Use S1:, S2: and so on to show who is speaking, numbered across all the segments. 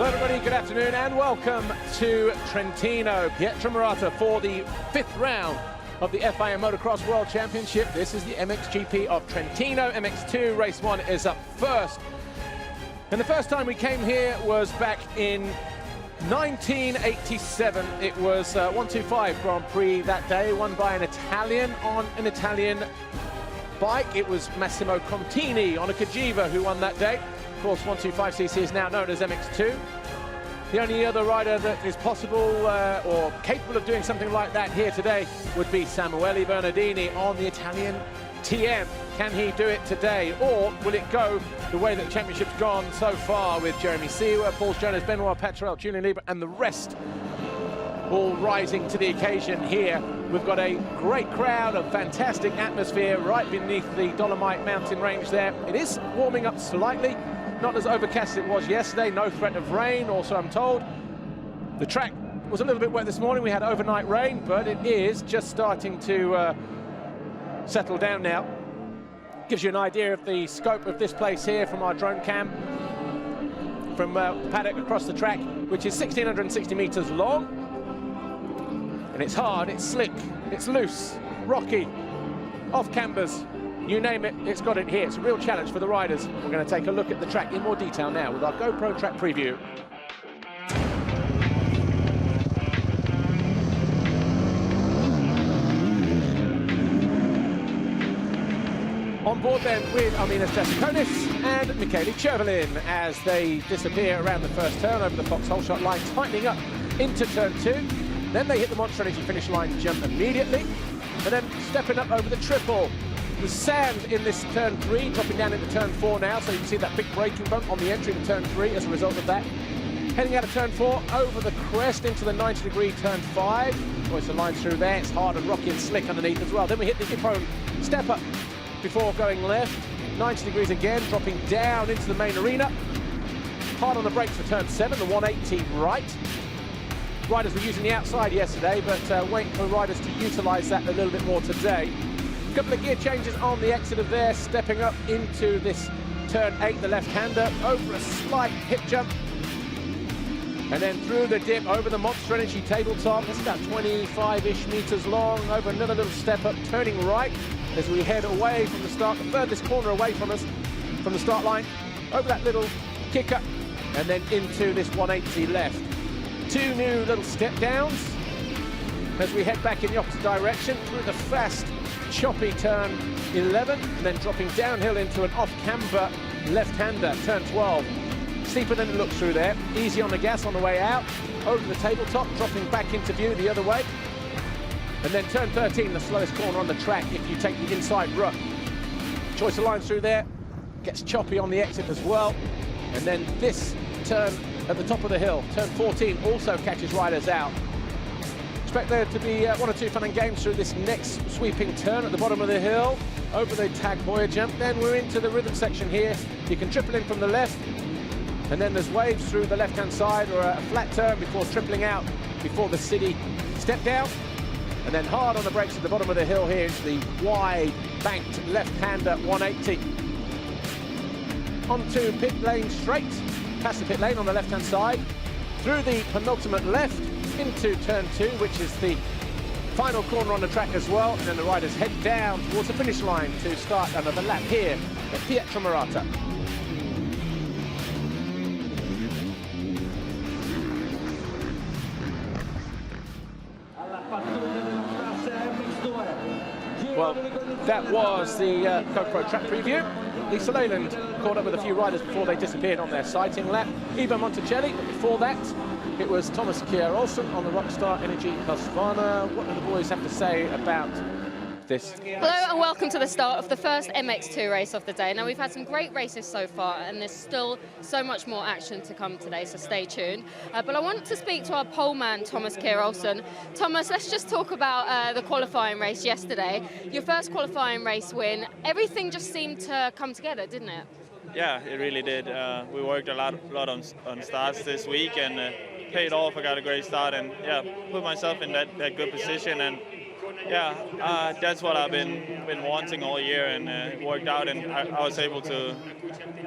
S1: everybody, good afternoon and welcome to Trentino. Pietro Murata for the 5th round of the FIM Motocross World Championship. This is the MXGP of Trentino. MX2 race 1 is up first. And the first time we came here was back in 1987. It was 125 Grand Prix that day, won by an Italian on an Italian bike. It was Massimo Contini on a Cagiva who won that day. Of course, 125cc is now known as MX2. The only other rider that is possible or capable of doing something like that here today would be Samuele Bernardini on the Italian TM. Can he do it today, or will it go the way that the championship's gone so far with Jeremy Seewer, Paul Jonas, Benoit Patrel, Julian Lieber, and the rest all rising to the occasion here. We've got a great crowd, a fantastic atmosphere right beneath the Dolomite mountain range there. It is warming up slightly. Not as overcast as it was yesterday, no threat of rain, also I'm told. The track was a little bit wet this morning, we had overnight rain, but it is just starting to settle down now. Gives you an idea of the scope of this place here from our drone cam. From paddock across the track, which is 1,660 meters long. And it's hard, it's slick, it's loose, rocky, off cambers. You name it, it's got it here. It's a real challenge for the riders. We're going to take a look at the track in more detail now with our GoPro track preview. On board then with Arminas Jasikonis and Michele Chervelin as they disappear around the first turn over the Foxhole shot line, tightening up into turn 2. Then they hit the Monster Energy finish line jump immediately, and then stepping up over the triple. The sand in this turn 3, dropping down into turn 4 now, so you can see that big braking bump on the entry to turn 3 as a result of that. Heading out of turn 4, over the crest into the 90-degree turn 5. Always a line through there, it's hard and rocky and slick underneath as well. Then we hit the hip-home step up before going left. 90 degrees again, dropping down into the main arena. Hard on the brakes for turn 7, the 180 right. Riders were using the outside yesterday, but waiting for riders to utilise that a little bit more today. Couple of gear changes on the exit of there, stepping up into this turn 8, the left-hander, over a slight hip jump, and then through the dip, over the Monster Energy tabletop. It's about 25-ish meters long, over another little step up, turning right as we head away from the start, the furthest corner away from us, from the start line, over that little kick up, and then into this 180 left. 2 new little step downs as we head back in the opposite direction through the fast choppy turn 11, and then dropping downhill into an off-camber left-hander, turn 12. Steeper than it looks through there. Easy on the gas on the way out, over the tabletop, dropping back into view the other way. And then turn 13, the slowest corner on the track if you take the inside rut. Choice of lines through there, gets choppy on the exit as well. And then this turn at the top of the hill, turn 14, also catches riders out. Expect there to be 1 or 2 fun and games through this next sweeping turn at the bottom of the hill, over the Tag Heuer jump. Then we're into the rhythm section here. You can triple in from the left, and then there's waves through the left-hand side, or a flat turn before tripling out before the city step down. And then hard on the brakes at the bottom of the hill here is the wide banked left-hander 180. Onto pit lane straight, past the pit lane on the left-hand side, through the penultimate left, into turn 2, which is the final corner on the track as well, and then the riders head down towards the finish line to start another lap here at Pietro Murata. Well, that was the GoPro track preview. Lisa Leyland caught up with a few riders before they disappeared on their sighting lap. Ivo Monticelli, but before that, it was Thomas Kjær Olsen on the Rockstar Energy Husqvarna. What do the boys have to say about this?
S2: Hello and welcome to the start of the first MX2 race of the day. Now, we've had some great races so far, and there's still so much more action to come today, so stay tuned. But I want to speak to our pole man, Thomas Kjær Olsen. Thomas, let's just talk about the qualifying race yesterday. Your first qualifying race win. Everything just seemed to come together, didn't it?
S3: Yeah, it really did. We worked a lot on starts this week, and paid off. I got a great start, and yeah, put myself in that good position, and Yeah, that's what I've been wanting all year, and it worked out, and I was able to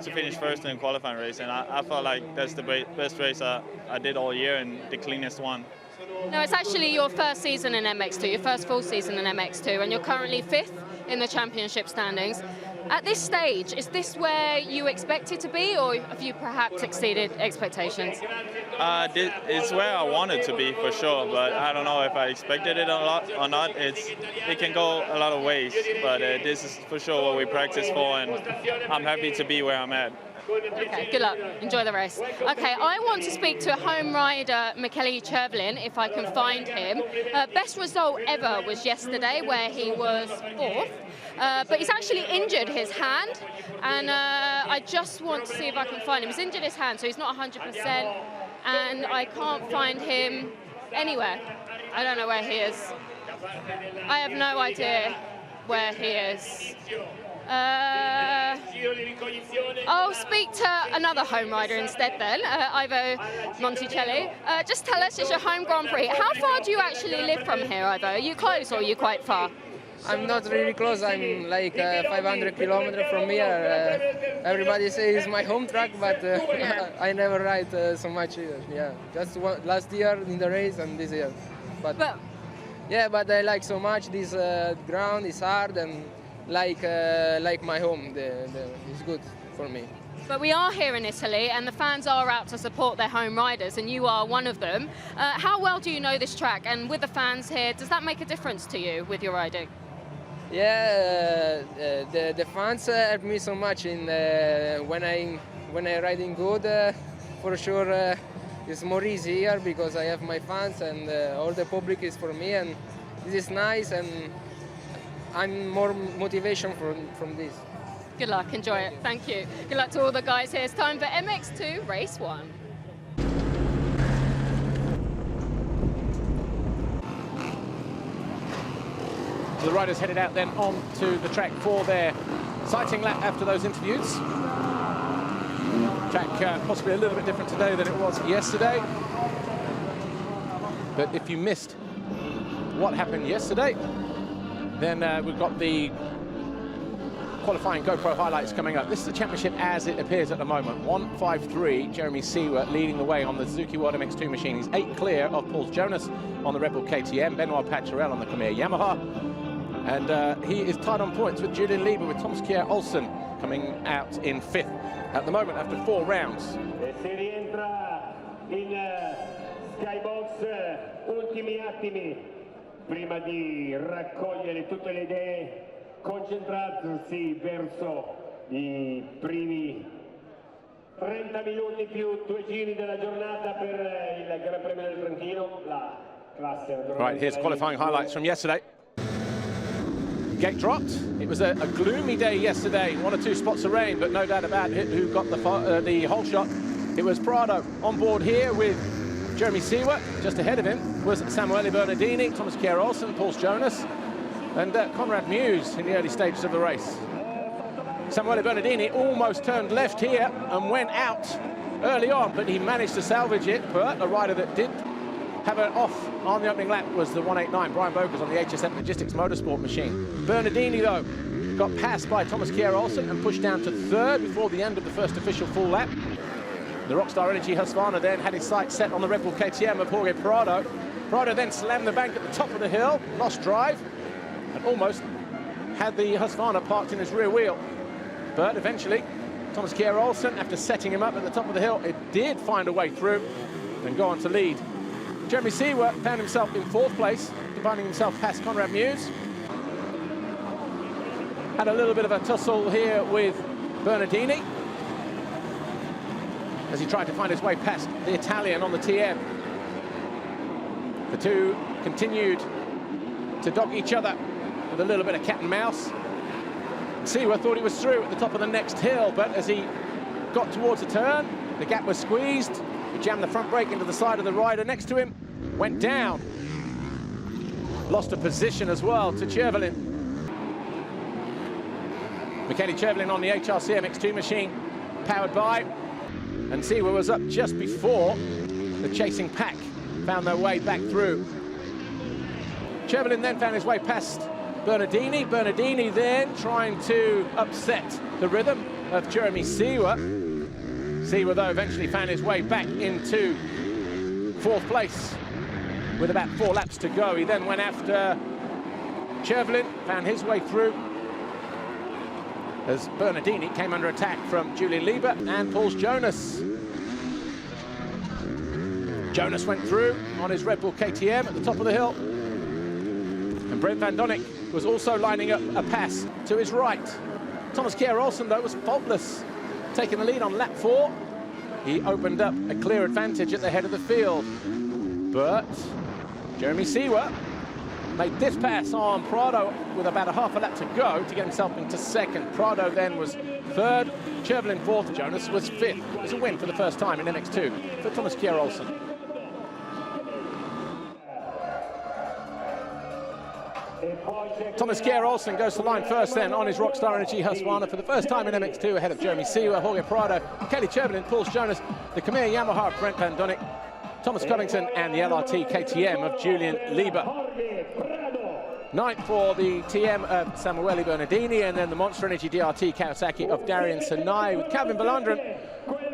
S3: finish first in the qualifying race, and I felt like that's the best race I did all year and the cleanest one.
S2: No, it's actually your first season in MX2, your first full season in MX2, and you're currently 5th in the championship standings. At this stage, is this where you expected to be, or have you perhaps exceeded expectations?
S3: It's where I wanted to be for sure, but I don't know if I expected it a lot or not. It can go a lot of ways, but this is for sure what we practice for, and I'm happy to be where I'm at.
S2: Okay, good luck. Enjoy the race. Okay, I want to speak to home rider Michele Chervelin, if I can find him. Best result ever was yesterday, where he was 4th. But he's actually injured his hand, and I just want to see if I can find him. He's injured his hand, so he's not 100%, and I can't find him anywhere. I don't know where he is. I have no idea where he is. I'll speak to another home rider instead then, Ivo Monticelli. Just tell us, it's your home Grand Prix. How far do you actually live from here, Ivo? Are you close or are you quite far?
S4: I'm not really close. I'm like 500 kilometers from here. Everybody says it's my home track, but
S2: Yeah.
S4: I never ride so much here. Yeah, just last year in the race and this year. But yeah, but I like so much this ground. Is hard and like my home. It's good for me.
S2: But we are here in Italy, and the fans are out to support their home riders, and you are one of them. How well do you know this track? And with the fans here, does that make a difference to you with your riding?
S4: Yeah, the fans help me so much in when I riding good. For sure, it's more easy here because I have my fans and all the public is for me, and this is nice, and I'm more motivation from this.
S2: Good luck, enjoy it. Thank you. Good luck to all the guys here. It's time for MX2 Race 1.
S1: The riders headed out then on to the track for their sighting lap after those interviews. Track possibly a little bit different today than it was yesterday. But if you missed what happened yesterday, then we've got the qualifying GoPro highlights coming up. This is the championship as it appears at the moment. 153, Jeremy Seward leading the way on the Suzuki World MX2 machine. He's 8 clear of Paul Jonas on the Red Bull KTM, Benoit Paturel on the Khmer Yamaha. And he is tied on points with Julian Lieber, with Thomas Kjær Olsen coming out in 5th at the moment after 4 rounds.
S5: Si rientra in Skybox, ultimi attimi prima di raccogliere tutte le idee, concentrarsi verso i primi 30 minuti più 2 giri della giornata per il Gran Premio del Trentino, la classe.
S1: Right, here's qualifying highlights from yesterday. Gate dropped. It was a gloomy day yesterday. 1 or 2 spots of rain, but no doubt about it who got the whole shot. It was Prado on board here with Jeremy Seward. Just ahead of him was Samuele Bernardini, Thomas Kjær Olsen, Paul Jonas, and Conrad Muse in the early stages of the race. Samuele Bernardini almost turned left here and went out early on, but he managed to salvage it. But a rider that did have an off on the opening lap was the 189, Brian Bogers on the HSF Logistics Motorsport machine. Bernardini, though, got passed by Thomas Kjær Olsen and pushed down to 3rd before the end of the first official full lap. The Rockstar Energy Husqvarna then had his sights set on the Red Bull KTM of Jorge Prado. Prado then slammed the bank at the top of the hill, lost drive, and almost had the Husqvarna parked in his rear wheel. But eventually, Thomas Kjær Olsen, after setting him up at the top of the hill, it did find a way through and go on to lead. Jeremy Seward found himself in 4th place, finding himself past Conrad Muse. Had a little bit of a tussle here with Bernardini as he tried to find his way past the Italian on the TM. The two continued to dog each other with a little bit of cat and mouse. Seward thought he was through at the top of the next hill, but as he got towards the turn, the gap was squeezed. He jammed the front brake into the side of the rider next to him, went down, lost a position as well to Chervelin. Michele Chervelin on the HRC MX2 machine, powered by, and Seward was up just before the chasing pack found their way back through. Chervelin then found his way past Bernardini. Bernardini then trying to upset the rhythm of Jeremy Seewer. Seewer, though, eventually found his way back into 4th place with about 4 laps to go. He then went after Chervelin, found his way through as Bernardini came under attack from Julian Lieber and Paul Jonas. Jonas went through on his Red Bull KTM at the top of the hill. And Brent Van Donnick was also lining up a pass to his right. Thomas Kjær-Olsen, though, was faultless, taking the lead on lap 4. He opened up a clear advantage at the head of the field. But Jeremy Seewer made this pass on Prado with about a half a lap to go to get himself into 2nd. Prado then was 3rd, Chervelin 4th, Jonas was 5th. It was a win for the first time in MX2 for Thomas Kjær-Olsen. Thomas Kjær-Olsen goes to line first then on his Rockstar Energy Husqvarna for the first time in MX2 ahead of Jeremy Seewer, Jorge Prado, Kelly Chervelin, Paul Jonas, the Khmer Yamaha of Brent Van Donnick, Thomas Covington and the LRT KTM of Julian Lieber. 9th for the TM of Samuele Bernardini, and then the Monster Energy DRT Kawasaki of Darian Sanai, with Calvin Valandren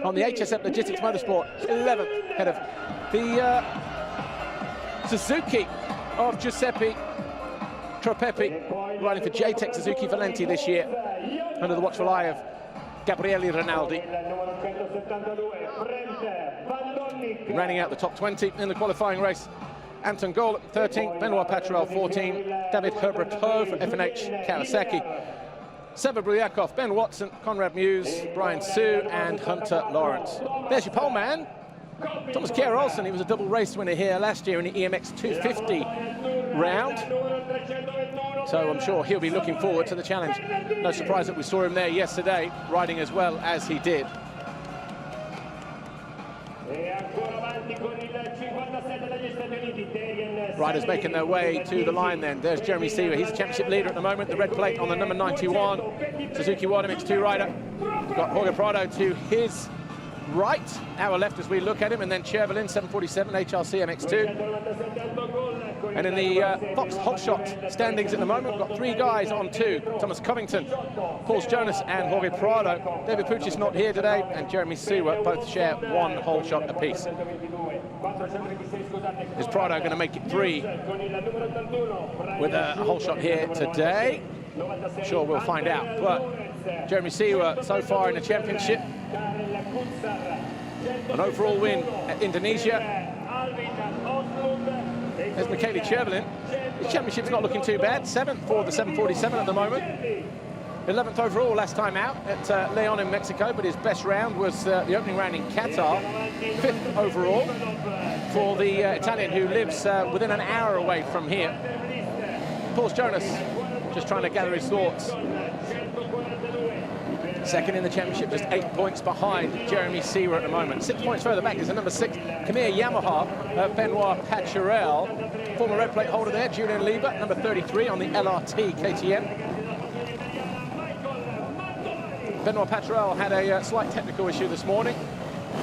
S1: on the HSF Logistics Motorsport 11th, ahead of the Suzuki of Giuseppe Tropepi, riding for JTEC Suzuki Valenti this year, under the watchful eye of Gabriele Rinaldi. Running out the top 20 in the qualifying race, Anton Goll at 13th, Benoit Patrel 14th, David Herbretot for FNH Kawasaki, Seba Bryakov, Ben Watson, Conrad Muse, Brian Sue and Hunter Lawrence. There's your pole man, Thomas Kjær-Olsen. He was a double race winner here last year in the EMX 250 round, so I'm sure he'll be looking forward to the challenge. No surprise that we saw him there yesterday, riding as well as he did. Riders making their way to the line then. There's Jeremy Seewer. He's the championship leader at the moment. The red plate on the number 91. Suzuki World MX2 rider. We've got Jorge Prado to his right, our left as we look at him, and then Chervelin, 747 HRC MX2. And in the Fox Holshot standings at the moment, we've got 3 guys on 2. Thomas Covington, Paul Jonas and Jorge Prado. David Pucci's not here today, and Jeremy Seewer both share 1 Holshot apiece. Is Prado going to make it 3 with a Holshot here today? Sure, we'll find out. But Jeremy Seewer so far in the championship, an overall win at Indonesia. There's Michele Chervelin. His championship's not looking too bad. 7th for the 747 at the moment. 11th overall last time out at Leon in Mexico, but his best round was the opening round in Qatar. 5th overall for the Italian, who lives within an hour away from here. Paul Jonas just trying to gather his thoughts. 2nd in the championship, just 8 points behind Jeremy Seewer at the moment. 6 points further back is the number 6 Khmer Yamaha, Benoit Patrel. Former red plate holder there, Julian Lieber, number 33 on the LRT KTM. Benoit Patrel had a slight technical issue this morning.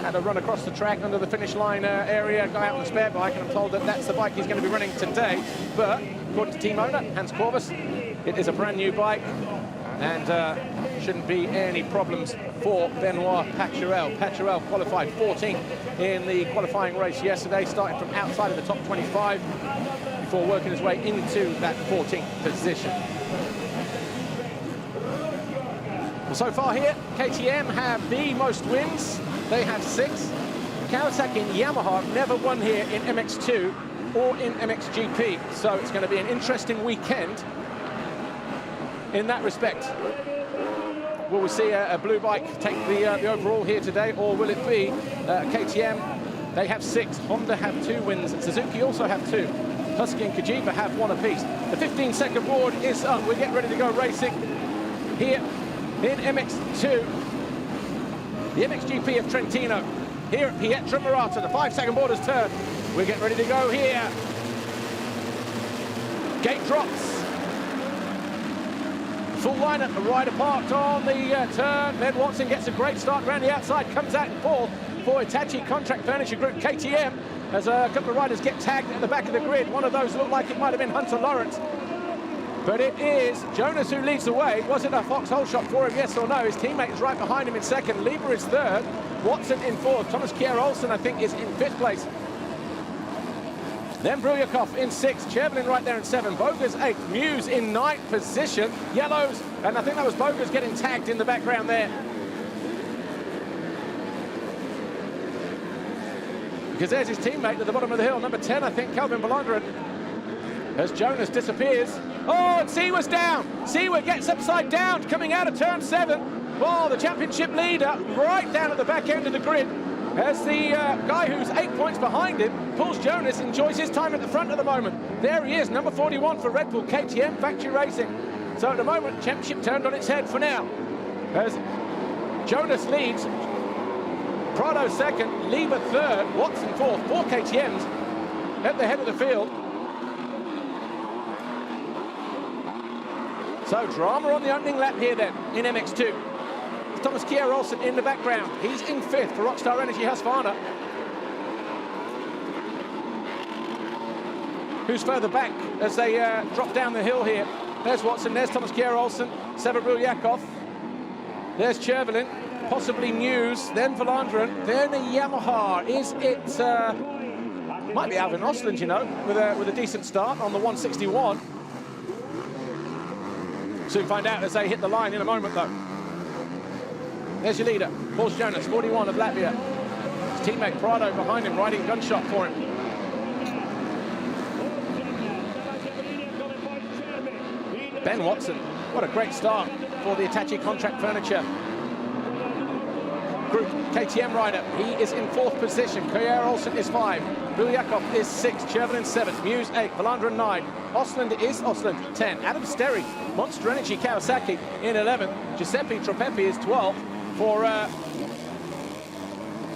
S1: Had a run across the track under the finish line area, got out on the spare bike, and I'm told that that's the bike he's going to be running today. But according to team owner Hans Corvus, it is a brand new bike, and shouldn't be any problems for Benoit Patrel. Patrel qualified 14th in the qualifying race yesterday, starting from outside of the top 25 before working his way into that 14th position. Well, so far here, KTM have the most wins. They have 6. Kawasaki and Yamaha have never won here in MX2 or in MXGP, so it's going to be an interesting weekend in that respect. Will we see a blue bike take the overall here today, or will it be KTM? They have 6. Honda have 2 wins. Suzuki also have 2. Husky and Kajiba have 1 apiece. The 15-second board is up. We're getting ready to go racing here in MX2. The MXGP of Trentino here at Pietra Marata. The 5-second board has turned. We're getting ready to go here. Gate drops. Full lineup, the rider parked on the turn. Ben Watson gets a great start around the outside, comes out in 4th for Hitachi Contract Furniture Group KTM. as a couple of riders get tagged at the back of the grid. One of those looked like it might have been Hunter Lawrence. But it is Jonas who leads the way. Was it a foxhole shot for him, yes or no? His teammate is right behind him in second. Lieber is third. Watson in fourth. Thomas Kjær-Olsen, I think, is in fifth place. Then Brulyakov in sixth. Chervelin right there in seventh. Boger's eighth. Muse in ninth position. Yellows, and I think that was Boger's getting tagged in the background there. Because there's his teammate at the bottom of the hill, number 10, I think, Calvin Valanderen. As Jonas disappears. Oh, and Seawer's down. Seawer gets upside down, coming out of turn 7. Oh, the championship leader right down at the back end of the grid. As the guy who's 8 points behind him pulls Jonas, enjoys his time at the front at the moment. There he is, number 41 for Red Bull, KTM Factory Racing. So at the moment, championship turned on its head for now. As Jonas leads, Prado second, Lieber third, Watson fourth, 4 KTMs at the head of the field. So drama on the opening lap here then in MX2. Thomas Kjær-Olsen in the background. He's in fifth for Rockstar Energy Husqvarna. Who's further back as they drop down the hill here. There's Watson, there's Thomas Kjær-Olsen, Sever Brulyakov. There's Chervelin, possibly Muse, then Valanderen, then a Yamaha. Is it, might be Alvin Osland, you know, with a decent start on the 161. Soon find out as they hit the line in a moment, though. There's your leader, Paul Jonas, 41 of Latvia. His teammate Prado behind him, riding gunshot for him. Ben Watson, what a great start for the Hitachi Contract Furniture Group KTM rider. He is in fourth position. Kjær-Olsen is 5. Brulyakov is 6. Chervelin 7. Muse 8. Valanderen 9. Osland is 10. Adam Sterry, Monster Energy Kawasaki in 11. Giuseppe Tropepi is 12 for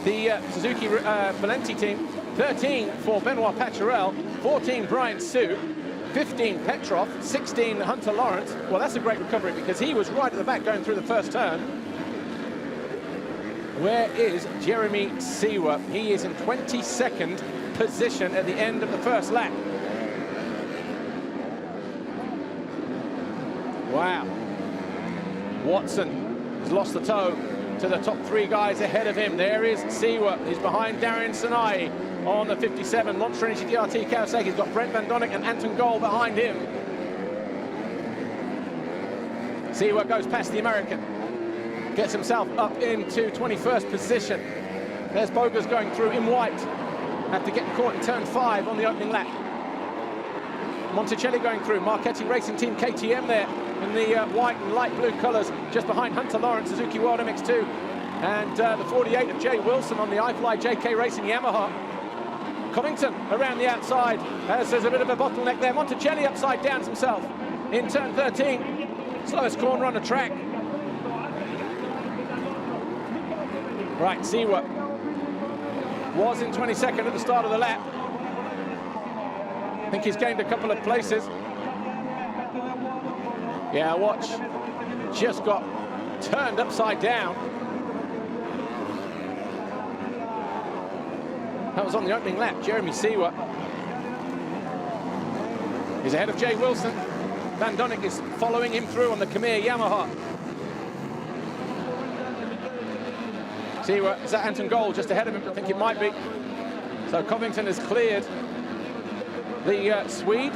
S1: the Suzuki Valenti team. 13 for Benoit Paturel. 14 Brian Sue. 15 Petrov. 16 Hunter Lawrence. Well, that's a great recovery because he was right at the back going through the first turn. Where is Jeremy Seawer? He is in 22nd position at the end of the first lap. Wow. Watson has lost the toe to the top 3 guys ahead of him. There is Seawer. He's behind Darian Sanai on the 57. Monster Energy DRT Kawasaki. He's got Brent Van Donnick and Anton Goal behind him. Seawer goes past the American. Gets himself up into 21st position. There's Boger's going through in white. After getting caught in turn 5 on the opening lap. Monticelli going through. Marchetti Racing Team KTM there in the white and light blue colours, just behind Hunter Lawrence, Suzuki World MX2. And the 48 of Jay Wilson on the iFly JK Racing Yamaha. Covington around the outside, as there's a bit of a bottleneck there. Monticelli upside down himself in turn 13. Slowest corner on the track. Right, Seawer was in 22nd at the start of the lap. I think he's gained a couple of places. Yeah, watch. Just got turned upside down. That was on the opening lap. Jeremy Seawer is ahead of Jay Wilson. Van Donnick is following him through on the Khmer Yamaha. Seawer, is that Anton Goal just ahead of him? I think it might be. So Covington has cleared the Swede.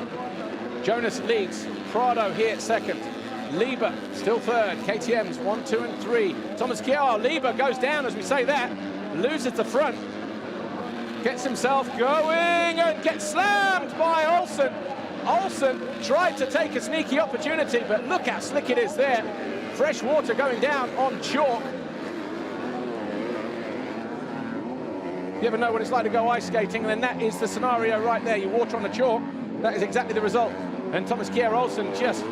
S1: Jonas leads. Prado here second. Lieber still third. KTM's 1, 2, and 3. Thomas Kjær. Lieber goes down as we say that. Loses the front. Gets himself going and gets slammed by Olsen. Olsen tried to take a sneaky opportunity, but look how slick it is there. Fresh water going down on chalk. You ever know what it's like to go ice skating, and then that is the scenario right there. You water on the chalk, that is exactly the result. And Thomas Kjær-Olsen just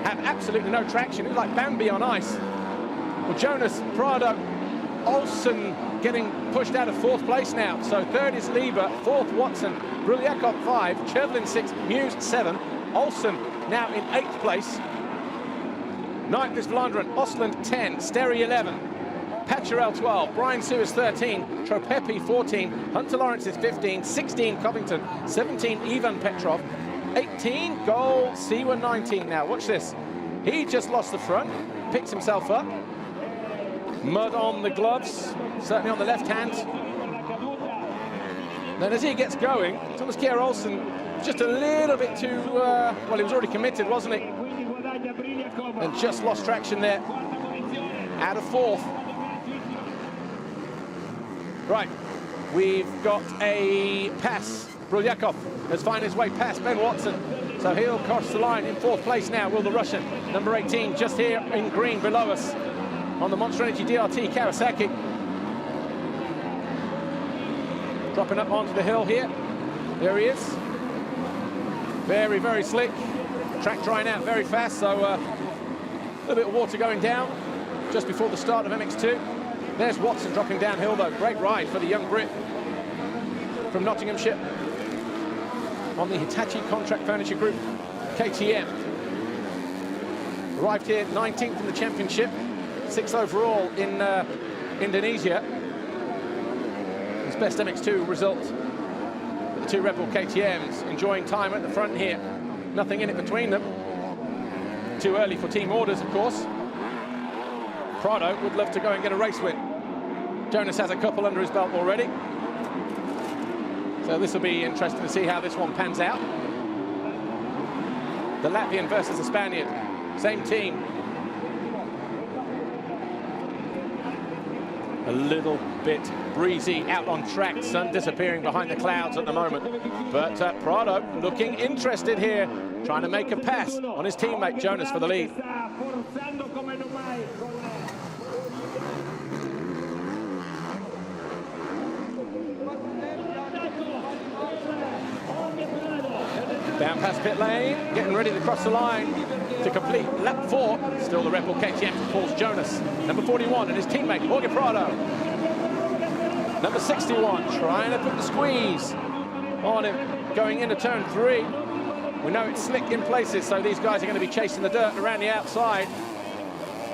S1: have absolutely no traction. It's like Bambi on ice. Well, Jonas, Prado, Olsen getting pushed out of fourth place now. So third is Lieber, fourth Watson, Brulyakov 5, Chervelin 6, Muse 7, Olsen now in 8th place. 9th is Valanderen, Osland 10, Sterry 11, Pacharel 12, Brian Sue is 13, Tropepi 14, Hunter Lawrence is 15, 16 Covington, 17 Ivan Petrov, 18 Goal Siwa 19. Now watch this. He just lost the front, picks himself up. Mud on the gloves, certainly on the left hand. Then as he gets going, Thomas Kjær Olsen just a little bit too, well, he was already committed, wasn't he? And just lost traction there. Out of fourth. Right, we've got a pass. Brulyakov has found his way past Ben Watson. So he'll cross the line in fourth place now, will the Russian. Number 18, just here in green below us on the Monster Energy DRT Kawasaki. Dropping up onto the hill here. There he is. Very, very slick. Track drying out very fast, so a little bit of water going down just before the start of MX2. There's Watson dropping downhill though. Great ride for the young Brit from Nottinghamshire on the Hitachi Contract Furniture Group KTM. Arrived here 19th in the championship, 6th overall in Indonesia. His best MX2 result. The two Red Bull KTMs enjoying time at the front here. Nothing in it between them. Too early for team orders, of course. Prado would love to go and get a race win. Jonas has a couple under his belt already. So this will be interesting to see how this one pans out. The Latvian versus the Spaniard. Same team. A little bit breezy out on track, sun disappearing behind the clouds at the moment. But Prado looking interested here, trying to make a pass on his teammate Jonas for the lead. Down past pit lane, getting ready to cross the line to complete lap 4. Still the Red Bull KTM pulls Jonas. Number 41 and his teammate Jorge Prado. Number 61 trying to put the squeeze on him going into turn 3. We know it's slick in places, so these guys are going to be chasing the dirt around the outside.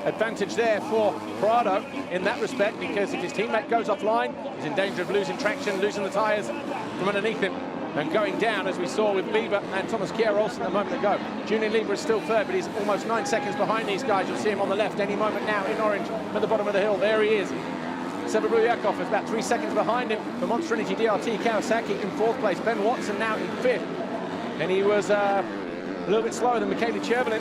S1: Advantage there for Prado in that respect, because if his teammate goes offline, he's in danger of losing traction, losing the tyres from underneath him and going down, as we saw with Bieber and Thomas Kjær Olsen a moment ago. Julian Lieber is still third, but he's almost 9 seconds behind these guys. You'll see him on the left any moment now in orange at the bottom of the hill. There he is. Seba Brulyakov is about 3 seconds behind him for Monster Energy DRT Kawasaki in fourth place. Ben Watson now in fifth, and he was a little bit slower than Michaela Chervelin.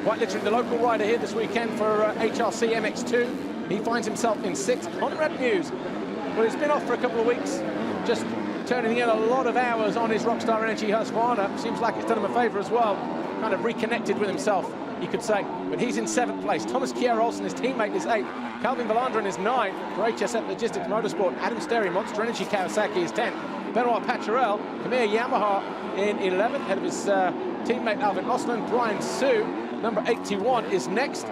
S1: Quite literally the local rider here this weekend for HRC MX2. He finds himself in sixth. Conrad Muse, well, he's been off for a couple of weeks, just turning in a lot of hours on his Rockstar Energy Husqvarna. Seems like it's done him a favor as well. Kind of reconnected with himself, you could say. But he's in seventh place. Thomas Kjær Olsen, his teammate, is eighth. Calvin Valandren is ninth for HSF Logistics Motorsport. Adam Sterry, Monster Energy Kawasaki, is 10th. Benoit Pacharel, Kamir Yamaha in 11th, ahead of his teammate Alvin Osland. Brian Sue, number 81, is next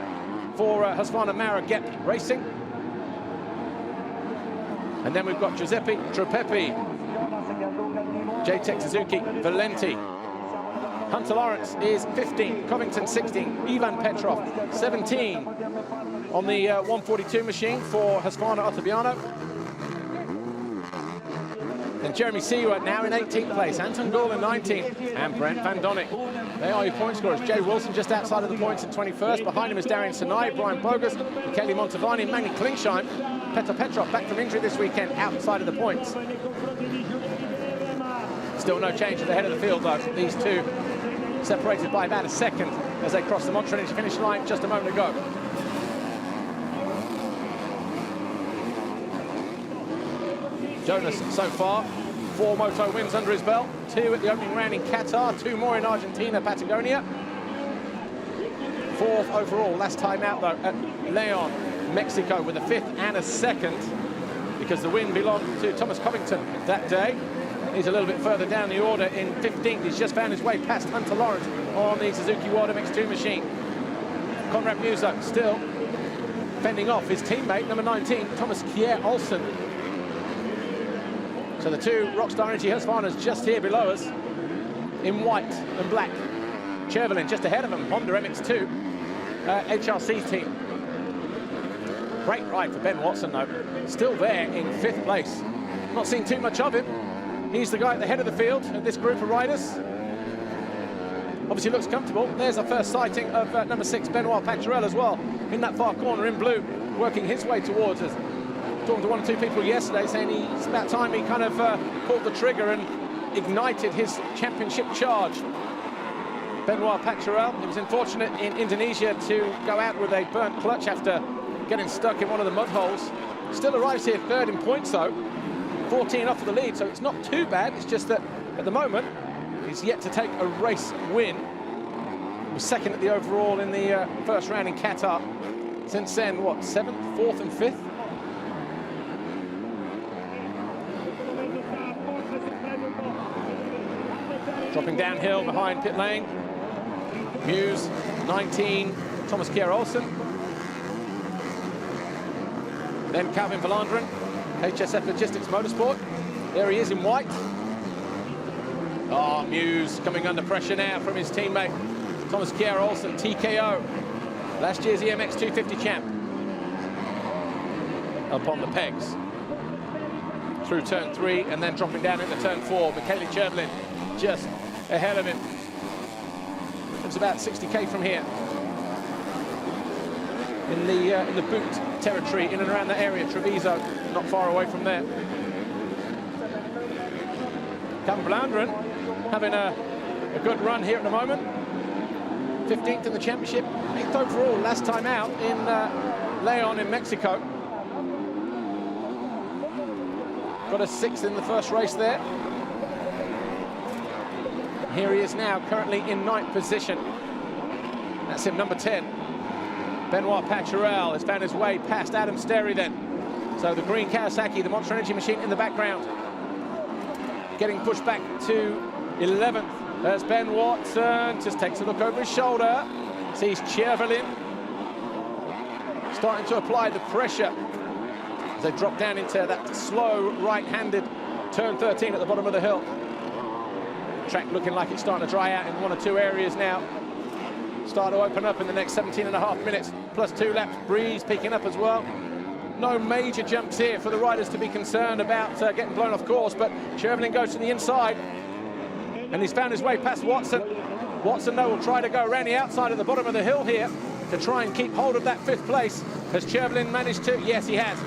S1: for Husqvarna Mara Gep Racing. And then we've got Giuseppe Tropepi, JTEC Suzuki Valenti. Hunter Lawrence is 15, Covington 16, Ivan Petrov 17 on the 142 machine for Husqvarna Ottaviano. And Jeremy Siwa now in 18th place, Anton Gould in 19th, and Brent Van Donnick. They are your point scorers. Jay Wilson just outside of the points in 21st. Behind him is Darian Sinai, Brian Bogus, Kelly Montavani, Magni Klingsheim. Petr Petrov back from injury this weekend, outside of the points. Still no change at the head of the field though. These two separated by about a second as they cross the Monster Energy finish line just a moment ago. Jonas so far, 4 moto wins under his belt, 2 at the opening round in Qatar, 2 more in Argentina, Patagonia. 4th overall, last time out though at Leon, Mexico, with a 5th and a 2nd, because the win belonged to Thomas Covington that day. He's a little bit further down the order in 15th. He's just found his way past Hunter Lawrence on the Suzuki World MX2 machine. Conrad Musa still fending off his teammate, number 19, Thomas Kjær Olsen. So the two Rockstar Energy Husqvarnas just here below us in white and black. Chervelin just ahead of him, Honda MX2, HRC's team. Great ride for Ben Watson, though. Still there in 5th place. Not seen too much of him. He's the guy at the head of the field of this group of riders. Obviously looks comfortable. There's our first sighting of number 6, Benoit Pacturel, as well, in that far corner in blue, working his way towards us. Talking to 1 or 2 people yesterday, saying it's about time he kind of pulled the trigger and ignited his championship charge. Benoit Pacturel, he was unfortunate in Indonesia to go out with a burnt clutch after getting stuck in one of the mud holes. Still arrives here 3rd in points, though. 14 off of the lead, so it's not too bad. It's just that at the moment he's yet to take a race win. He was 2nd at the overall in the first round in Qatar. Since then, what, 7th, 4th and 5th? Dropping downhill behind pit lane. Muse, 19, Thomas Kjær Olsen. Then Calvin Verlanderen, HSF Logistics Motorsport. There he is in white. Oh, Muse coming under pressure now from his teammate, Thomas Kjær Olsen, TKO. Last year's the MX250 champ. Up on the pegs. Through turn 3 and then dropping down into turn 4. Michele Chervelin just ahead of him. It's about 60k from here. In the boot territory, in and around that area, Treviso, not far away from there. Calvin Verlanderen having a good run here at the moment. 15th in the championship, 8th overall last time out in Leon in Mexico. Got a 6th in the first race there. Here he is now, currently in 9th position. That's him, number 10. Benoit Pacturel has found his way past Adam Sterry then. So the green Kawasaki, the Monster Energy machine in the background. Getting pushed back to 11th as Ben Watson just takes a look over his shoulder. Sees Chervelin starting to apply the pressure as they drop down into that slow right-handed turn 13 at the bottom of the hill. Track looking like it's starting to dry out in 1 or 2 areas now. Start to open up in the next 17.5 minutes, plus 2 laps. Breeze picking up as well. No major jumps here for the riders to be concerned about getting blown off course, but Chervelin goes to the inside, and he's found his way past Watson. Watson, though, will try to go around the outside at the bottom of the hill here to try and keep hold of that 5th place. Has Chervelin managed to? Yes, he has.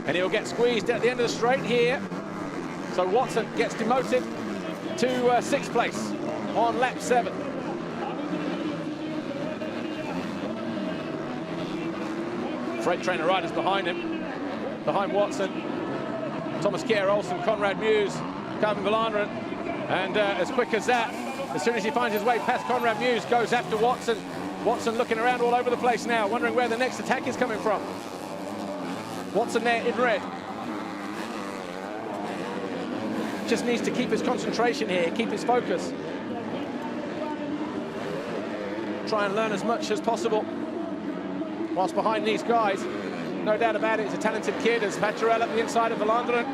S1: And he'll get squeezed at the end of the straight here. So Watson gets demoted to 6th place on lap 7. Freight trainer riders behind him, behind Watson. Thomas Kjær Olsen, Conrad Muse, Calvin Verlanderen, and as quick as that, as soon as he finds his way past Conrad Muse, goes after Watson. Watson looking around all over the place now, wondering where the next attack is coming from. Watson there in red. Just needs to keep his concentration here, keep his focus. Try and learn as much as possible whilst behind these guys. No doubt about it, he's a talented kid, as Pacturel up the inside of Verlanderen.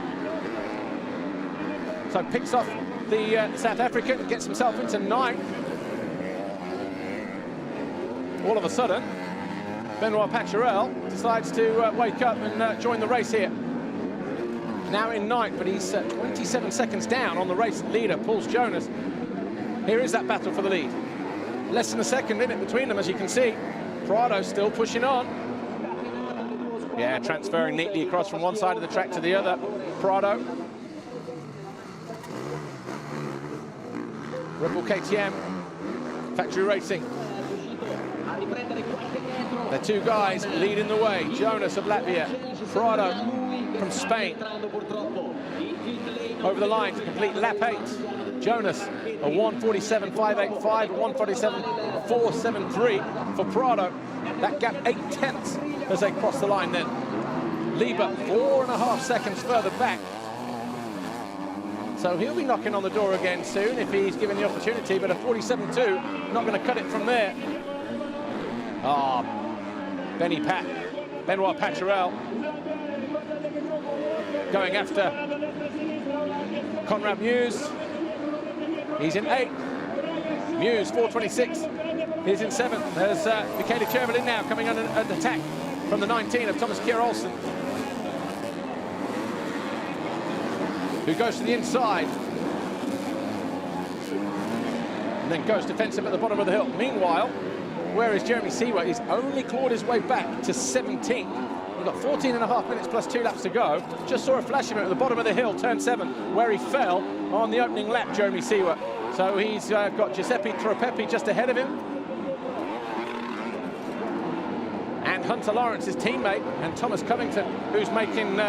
S1: So picks off the South African, gets himself into 9th. All of a sudden, Benoit Pacturel decides to wake up and join the race here. Now in 9th, but he's 27 seconds down on the race leader, Pauls Jonas. Here is that battle for the lead. Less than a second in it between them, as you can see. Prado still pushing on. Yeah, transferring neatly across from one side of the track to the other. Prado. Ripple KTM, Factory Racing. The 2 guys leading the way. Jonas of Latvia, Prado from Spain. Over the line to complete lap 8. Jonas, a 1:47.585, 1:47.473 for Prado. That gap 8/10 as they cross the line then. Lieber 4.5 seconds further back. So he'll be knocking on the door again soon if he's given the opportunity, but a 47.2, not going to cut it from there. Ah, Benoit Pacturel going after Conrad Muse. He's in 8th. Muse 4:26. is in 7th. There's Michele Chervelin now coming on an attack from the 19 of Thomas Kjær Olsen, who goes to the inside and then goes defensive at the bottom of the hill. Meanwhile, where is Jeremy Seewer? He's only clawed his way back to 17th. He's got 14.5 minutes plus 2 laps to go. Just saw a flash of him at the bottom of the hill, turn 7, where he fell on the opening lap, Jeremy Seewer. So he's got Giuseppe Tropepi just ahead of him. And Hunter Lawrence, his teammate, and Thomas Covington, who's making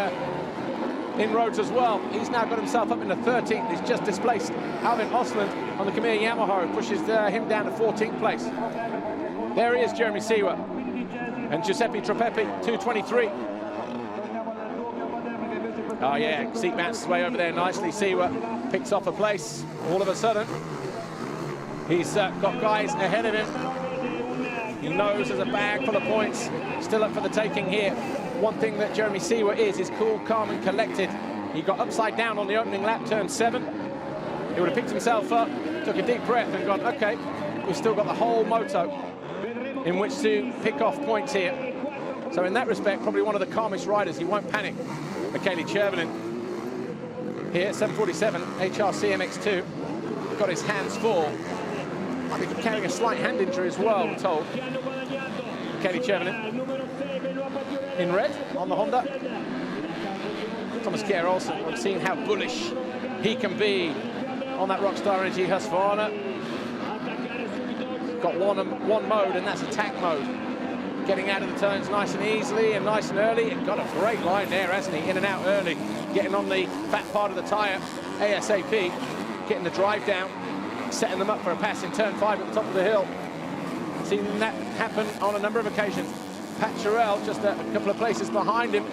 S1: inroads as well. He's now got himself up into 13th. He's just displaced Alvin Osland on the Khmer Yamaha, who pushes him down to 14th place. There he is, Jeremy Seewer. And Giuseppe Tropepi, 2:23. Oh yeah, seat mounts his way over there nicely. Seewer picks off a place all of a sudden. He's got guys ahead of him. He knows there's a bag full of points still up for the taking here. One thing that Jeremy Seewer is cool, calm and collected. He got upside down on the opening lap, turn 7. He would have picked himself up, took a deep breath and gone, okay, we've still got the whole moto in which to pick off points here. So in that respect, probably one of the calmest riders. He won't panic. Michele Chervelin here, 747, HRC MX2. Got his hands full. Might be carrying a slight hand injury as well, we're told. Michele Chervelin in red on the Honda. Thomas Kjær Olsen, we've seen how bullish he can be on that Rockstar Energy Husqvarna. Got one mode, and that's attack mode. Getting out of the turns nice and easily and nice and early. And got a great line there, hasn't he? In and out early. Getting on the back part of the tyre ASAP. Getting the drive down. Setting them up for a pass in turn 5 at the top of the hill. Seen that happen on a number of occasions. Pat Charell just a couple of places behind him.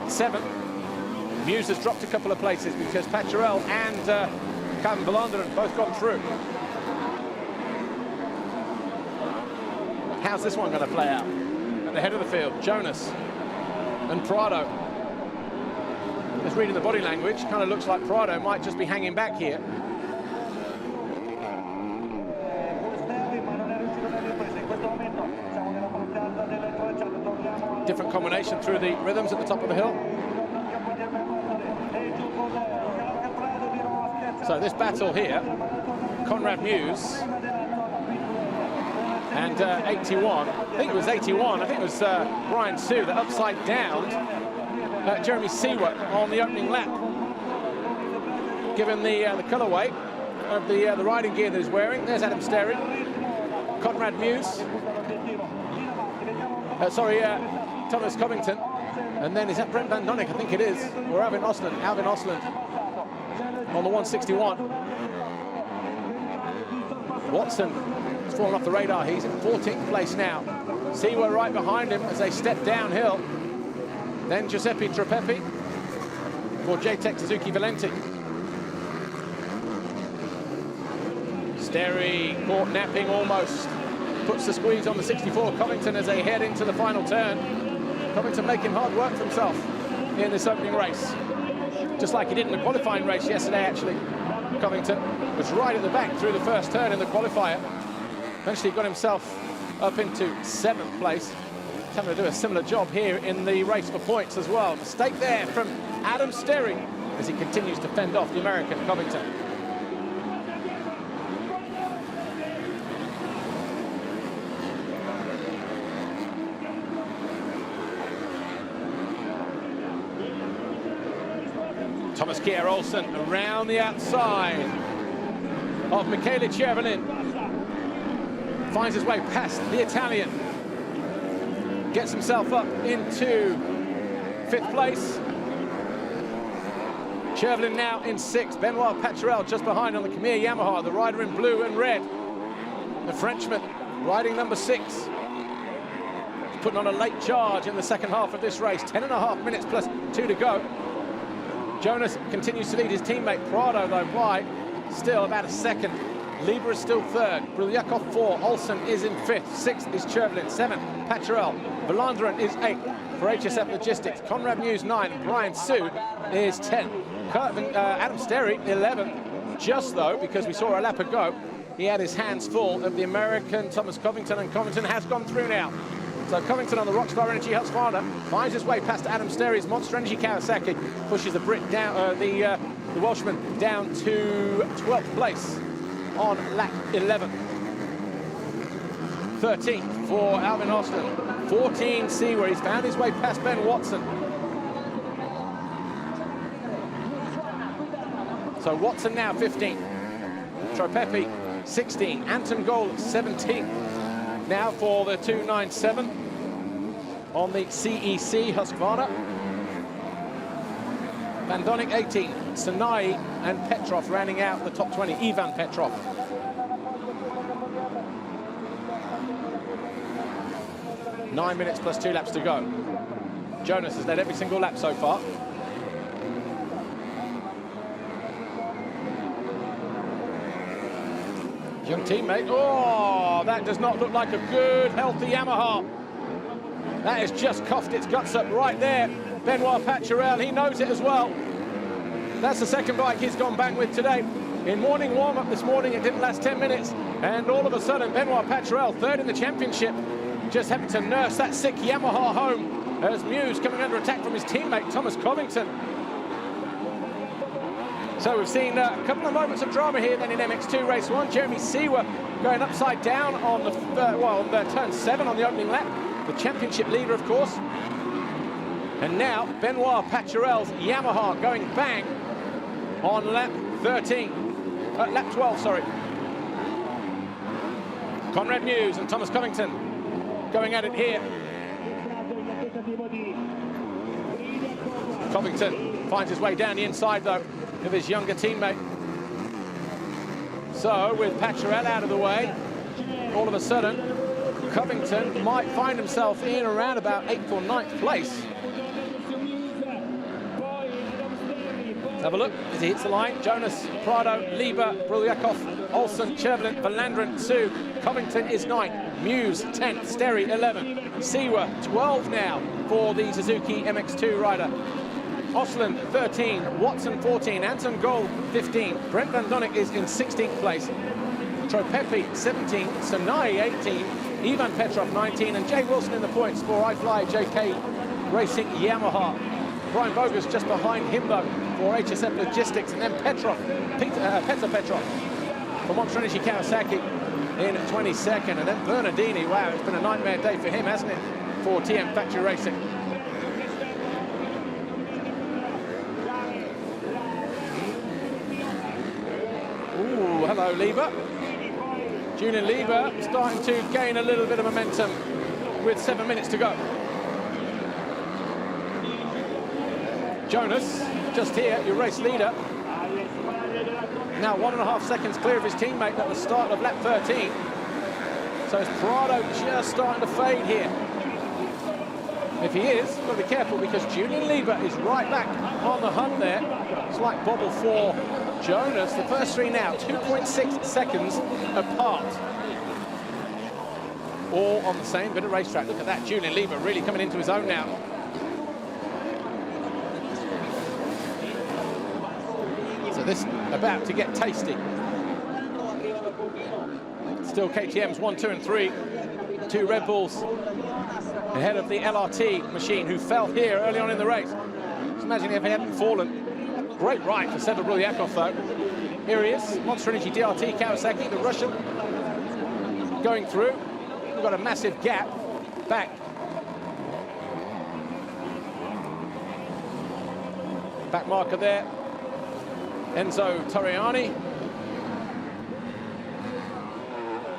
S1: 7. Muse has dropped a couple of places because Pat Charell and Calvin Volanderen both gone through. How's this one going to play out? At the head of the field, Jonas and Prado. Just reading the body language, kind of looks like Prado might just be hanging back here. Different combination through the rhythms at the top of the hill. So this battle here, Conrad Muse and 81, I think it was 81, I think it was Brian Sue, the upside down Jeremy Seewer on the opening lap. Given the colourway of the riding gear that he's wearing, there's Adam Sterry, Conrad Muse, Thomas Covington, and then is that Brent Van Donnick? I think it is, or Alvin Osland on the 161. Watson has fallen off the radar. He's in 14th place now. Seewer right behind him as they step downhill. Then Giuseppe Tropepi for JTEC Suzuki Valenti. Sterry caught napping almost. Puts the squeeze on the 64 Covington as they head into the final turn. Covington making hard work for himself in this opening race. Just like he did in the qualifying race yesterday, actually. Covington was right at the back through the first turn in the qualifier. Eventually got himself up into 7th place. He's having to do a similar job here in the race for points as well. Mistake there from Adam Sterry as he continues to fend off the American Covington. Thomas Kjær Olsen around the outside of Michele Chervelin. Finds his way past the Italian. Gets himself up into 5th place. Chervelin now in 6th. Benoit Paturel just behind on the Khmer Yamaha, the rider in blue and red. The Frenchman riding number 6. He's putting on a late charge in the second half of this race. 10.5 minutes plus 2 to go. Jonas continues to lead his teammate Prado, though, by still about a second. Lieber is still 3rd. Brilyakov 4. Olsen is in 5th. 6th is Chervelin. 7th, Paturel. Volanderen is 8th for HSF Logistics. Conrad Muse 9th. Brian Sue is 10th. Adam Sterry 11th. Just, though, because we saw a lap ago, he had his hands full of the American Thomas Covington, and Covington has gone through now. So Covington on the Rockstar Energy Husqvarna finds his way past Adam Sterry's Monster Energy Kawasaki, pushes the Brit down, the Welshman down to 12th place on lap 11. 13th for Alvin Austin. 14 C, where he's found his way past Ben Watson. So Watson now 15th. Tropepi 16. Anton Gold 17th. Now for the 297 on the CEC Husqvarna. Van Donnick 18. Sinai and Petrov rounding out the top 20. Ivan Petrov. Nine minutes plus 2 laps to go. Jonas has led every single lap so far. Young teammate. Oh, that does not look like a good, healthy Yamaha. That has just coughed its guts up right there. Benoit Pacharel, he knows it as well. That's the second bike he's gone bang with today. In morning warm-up this morning, it didn't last 10 minutes. And all of a sudden, Benoit Pacharel, third in the championship, just having to nurse that sick Yamaha home as Muse coming under attack from his teammate, Thomas Covington. So we've seen a couple of moments of drama here then in MX2 race 1. Jeremy Seewer going upside down on the turn 7 on the opening lap. The championship leader, of course. And now Benoit Pacharel's Yamaha going bang on lap 12, sorry. Conrad Muse and Thomas Covington going at it here. Covington finds his way down the inside, though, of his younger teammate. So, with Pacharel out of the way, all of a sudden, Covington might find himself in around about 8th or 9th place. Let's have a look as he hits the line. Jonas, Prado, Lieber, Brulyakov, Olsen, Chervelin, Valandrin, Sue. Covington is 9th, Muse 10th, Sterry 11th, Seewer 12 now for the Suzuki MX2 rider. Osland 13, Watson 14, Anton Gold 15, Brent Van Donnick is in 16th place, Tropepi 17, Sinai 18, Ivan Petrov 19, and Jay Wilson in the points for iFly JK Racing Yamaha. Brian Bogus just behind him though for HSF Logistics, and then Peter Petrov for Monster Energy Kawasaki in 22nd, and then Bernardini. Wow, it's been a nightmare day for him, hasn't it, for TM Factory Racing. Ooh, hello Lieber. Julian Lieber starting to gain a little bit of momentum with 7 minutes to go. Jonas, just here, your race leader. Now 1.5 seconds clear of his teammate at the start of lap 13. So is Prado just starting to fade here? If he is, you've got to be careful because Julian Lieber is right back on the hunt there. Slight bobble for Jonas. The first three now, 2.6 seconds apart. All on the same bit of racetrack. Look at that, Julian Lieber really coming into his own now. So this about to get tasty. Still KTM's 1, 2, and 3. 2 Red Bulls ahead of the LRT machine, who fell here early on in the race. Just imagine if he hadn't fallen. Great ride for Sedor Brulyakov, though. Here he is, Monster Energy DRT Kawasaki, the Russian, going through. We've got a massive gap back. Back marker there. Enzo Torriani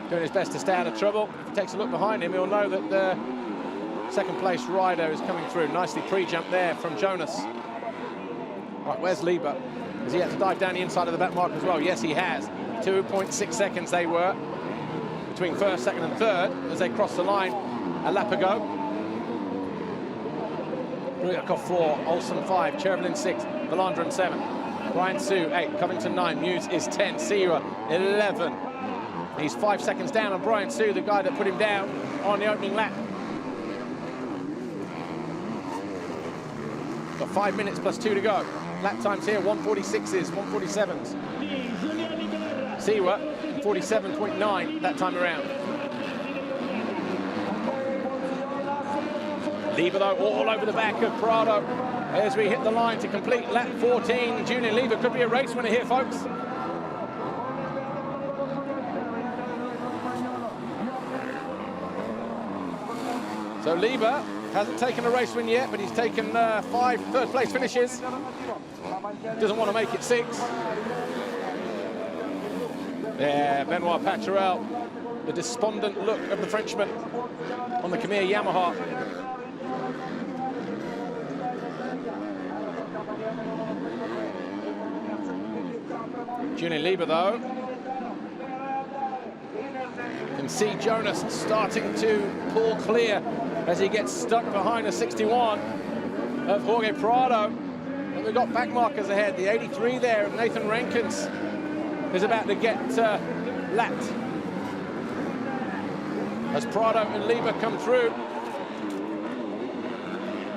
S1: doing his best to stay out of trouble. If he takes a look behind him, he'll know that the second place rider is coming through. Nicely pre-jumped there from Jonas. Right, where's Lieber? Has he had to dive down the inside of the back marker as well? Yes, he has. 2.6 seconds they were between first, second and third as they crossed the line a lap ago. Brulyakov 4, Olsen 5, Chervelin 6, Valandrin 7. Brian Sue 8, Covington 9, Muse is 10, Seewer 11. He's 5 seconds down on Brian Sue, the guy that put him down on the opening lap. Got 5 minutes plus 2 to go. Lap times here, 146s, 147s. Siwa, 47.9 that time around. Lever, though, all over the back of Prado as we hit the line to complete lap 14. Julian Lever could be a race winner here, folks. So Lever hasn't taken a race win yet, but he's taken 5 third-place finishes. Doesn't want to make it 6. Yeah, Benoit Paturel, the despondent look of the Frenchman on the Khmer Yamaha. Julian Lever, though, can see Jonas starting to pull clear as he gets stuck behind a 61 of Jorge Prado. And we've got back markers ahead. The 83 there, Nathan Rankins, is about to get lapped as Prado and Lever come through.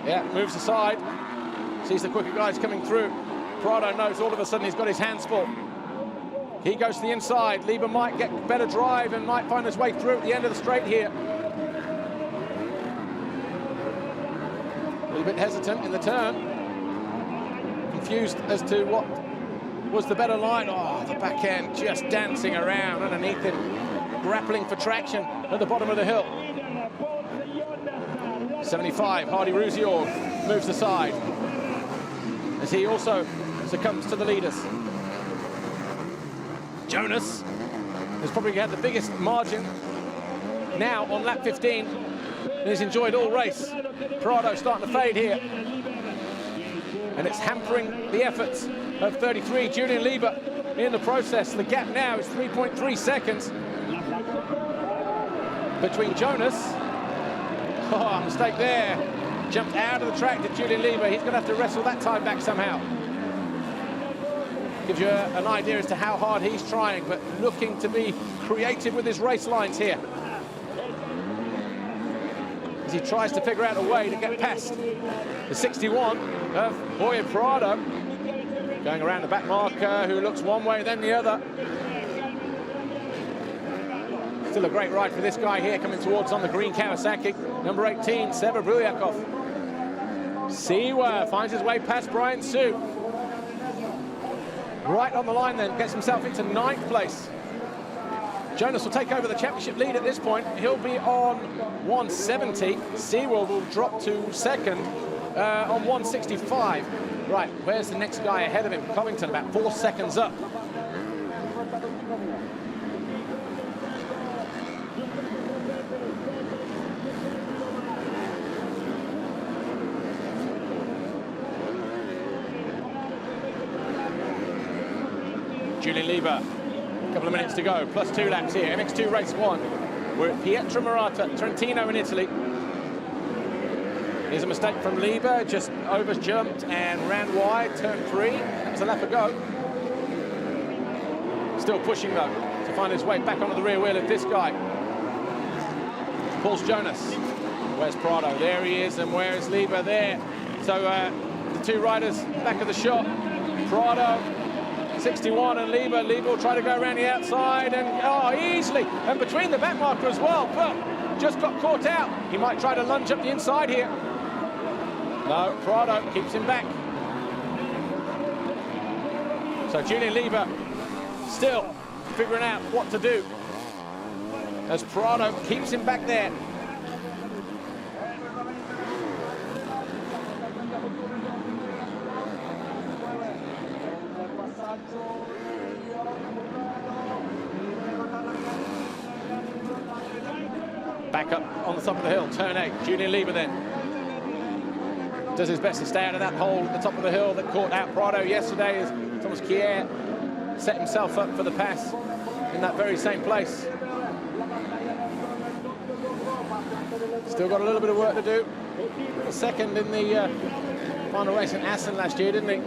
S1: Yeah, moves aside, sees the quicker guys coming through. Prado knows all of a sudden he's got his hands full. He goes to the inside. Lever might get better drive and might find his way through at the end of the straight here. A little bit hesitant in the turn. Confused as to what was the better line. Oh, the back end just dancing around underneath him, grappling for traction at the bottom of the hill. 75, Hardy Rousior moves aside as he also succumbs to the leaders. Jonas has probably had the biggest margin now on lap 15 and has enjoyed all race. Prado starting to fade here, and it's hampering the efforts of 33 Julian Lever in the process. The gap now is 3.3 seconds between Jonas. Oh, mistake there. Jumped out of the track to Julian Lever. He's going to have to wrestle that time back somehow. Gives you an idea as to how hard he's trying, but looking to be creative with his race lines here, as he tries to figure out a way to get past the 61 of Jorge Prado, going around the back marker, who looks one way then the other. Still a great ride for this guy here, coming towards on the green Kawasaki, number 18, Sever Brulyakov. Siwa finds his way past Brian Sue. Right on the line then, gets himself into 9th place. Jonas will take over the championship lead at this point. He'll be on 170. Siwa will drop to 2nd on 165. Right, where's the next guy ahead of him? Covington about 4 seconds up. Julian Lever, a couple of minutes to go, plus 2 laps here. MX2 race 1. We're at Pietramarata, Trentino in Italy. Here's a mistake from Lever, just over-jumped and ran wide, turn 3. That was a lap ago. Still pushing though, to find his way back onto the rear wheel of this guy. Pulls Jonas. Where's Prado? There he is, and where is Lever? There. So the 2 riders back of the shot. Prado, 61, and Lever. Lever will try to go around the outside, and easily, and between the back marker as well, but just got caught out. He might try to lunge up the inside here. No, Prado keeps him back. So Julian Lever still figuring out what to do, as Prado keeps him back there. Back up on the top of the hill, turn 8. Julian Lever then does his best to stay out of that hole at the top of the hill that caught out Prado yesterday, as Thomas Kier set himself up for the pass in that very same place. Still got a little bit of work to do. The 2nd in the final race in Assen last year, didn't he?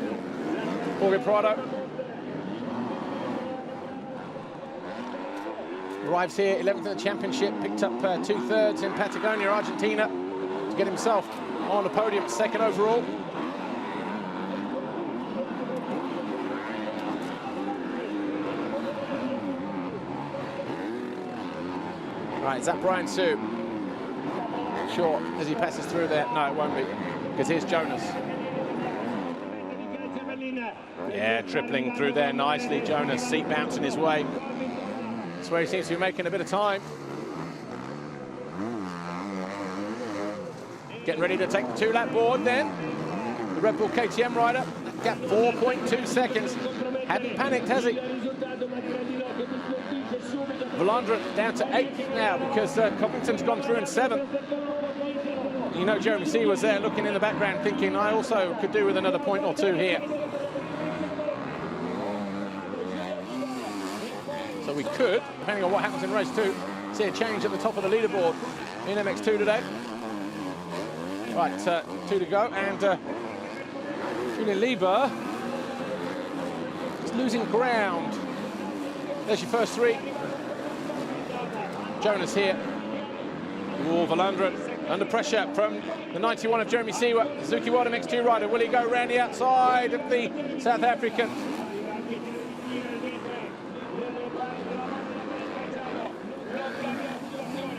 S1: Jorge Prado. Arrives here 11th in the championship, picked up 2/3 in Patagonia, Argentina, to get himself on the podium, 2nd overall. Right, is that Brian Sue? Sure, as he passes through there. No, it won't be, because here's Jonas. Yeah, tripling through there nicely. Jonas, seat bouncing his way. That's where he seems to be making a bit of time. Getting ready to take the 2-lap board then. The Red Bull KTM rider, gap 4.2 seconds. Hadn't panicked, has he? Valandra down to 8th now because Covington's gone through in 7th. You know, Jeremy C was there looking in the background thinking, I also could do with another point or two here. So we could, depending on what happens in race 2, see a change at the top of the leaderboard in MX2 today. Right, 2 to go, and Julian Lieber is losing ground. There's your first 3. Jonas here. Oh, Valandra under pressure from the 91 of Jeremy Seawer. Suzuki World MX2 rider. Will he go around the outside of the South African?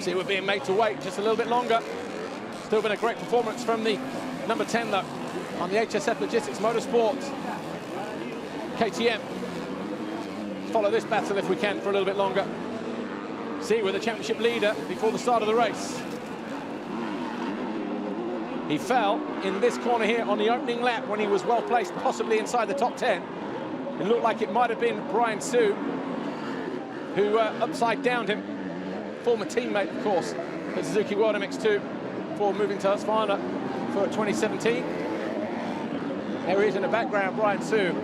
S1: Seawer being made to wait just a little bit longer. Still been a great performance from the number 10 though on the HSF Logistics Motorsports KTM. Follow this battle if we can for a little bit longer. Seawer, the championship leader before the start of the race. He fell in this corner here on the opening lap when he was well placed, possibly inside the top 10. It looked like it might have been Brian Sue who upside downed him. Former teammate, of course, at Suzuki World MX2 before moving to Husqvarna for 2017. There he is in the background, Brian Sue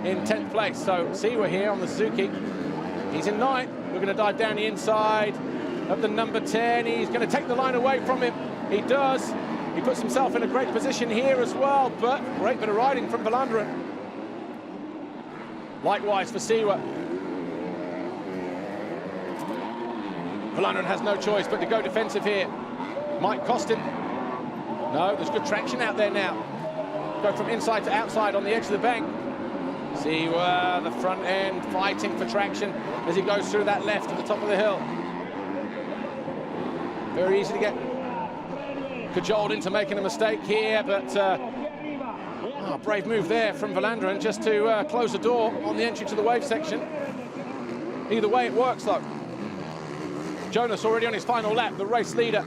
S1: in 10th place. So Seawer here on the Suzuki. He's in 9th. We're going to dive down the inside of the number 10. He's going to take the line away from him. He does. He puts himself in a great position here as well, but great bit of riding from Valandra. Likewise for Seawer. Valandra has no choice but to go defensive here. Might cost him. No, there's good traction out there now. Go from inside to outside on the edge of the bank. Seawer, the front end, fighting for traction as he goes through that left at the top of the hill. Very easy to get cajoled into making a mistake here, but brave move there from Valandra just to close the door on the entry to the wave section. Either way, it works though. Jonas already on his final lap, the race leader.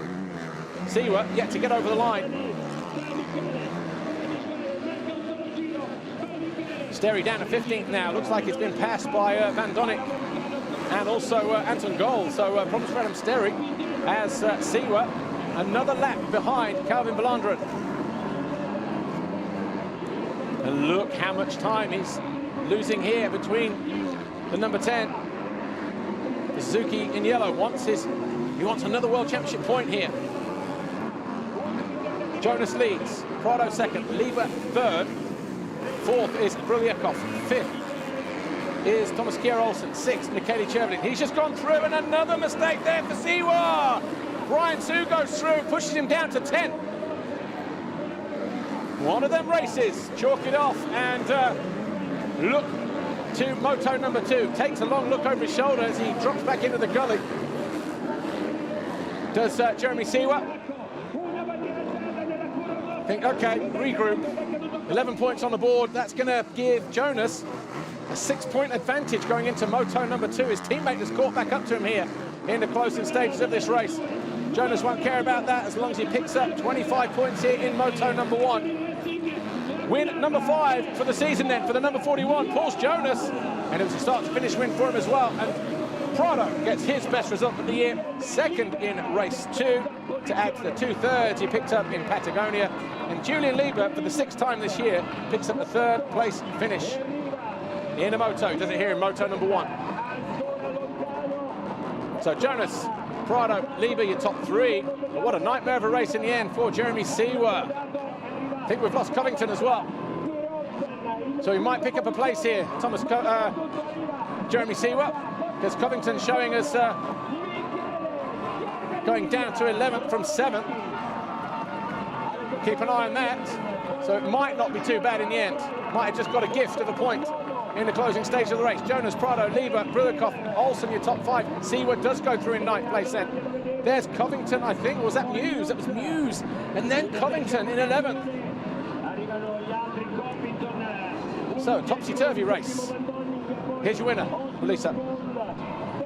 S1: Seawer yet to get over the line. Sterry down to 15th now. Looks like it's been passed by Van Donnick and also Anton Gold. So problems for Adam Sterry as Seawer another lap behind Calvin Valandra. And look how much time he's losing here between the number 10. The Suzuki in yellow wants another World Championship point here. Jonas leads, Prado 2nd, Lieber 3rd, 4th is Bruliakov, 5th is Thomas Kjær-Olsen, 6th Michele Chervelin. He's just gone through and another mistake there for Seawer. Brian Sue goes through, pushes him down to 10th. One of them races, chalk it off and look to moto number 2. Takes a long look over his shoulder as he drops back into the gully. Does Jeremy Seawer think, okay, regroup. 11 points on the board. That's going to give Jonas a 6-point advantage going into moto number 2. His teammate has caught back up to him here in the closing stages of this race. Jonas won't care about that as long as he picks up 25 points here in moto number 1. Win number 5 for the season then for the number 41, Paul's Jonas. And it was a start-to-finish win for him as well. And Prado gets his best result of the year, 2nd in race 2, to add to the 2/3 he picked up in Patagonia. And Julian Lieber, for the 6th time this year, picks up the 3rd place finish in a moto. Does it here in moto number 1. So Jonas, Prado, Lieber, your top 3. But what a nightmare of a race in the end for Jeremy Seawer. I think we've lost Covington as well. So he might pick up a place here, Jeremy Seawer, because Covington's showing us going down to 11th from 7th. Keep an eye on that. So it might not be too bad in the end. Might have just got a gift of a point in the closing stage of the race. Jonas, Prado, Lieber, Brudikoff, Olsen, your top 5. Seward does go through in 9th place then. There's Covington, I think. Or was that Muse? That was Muse. And then Covington in 11th. So, topsy-turvy race. Here's your winner, Lisa.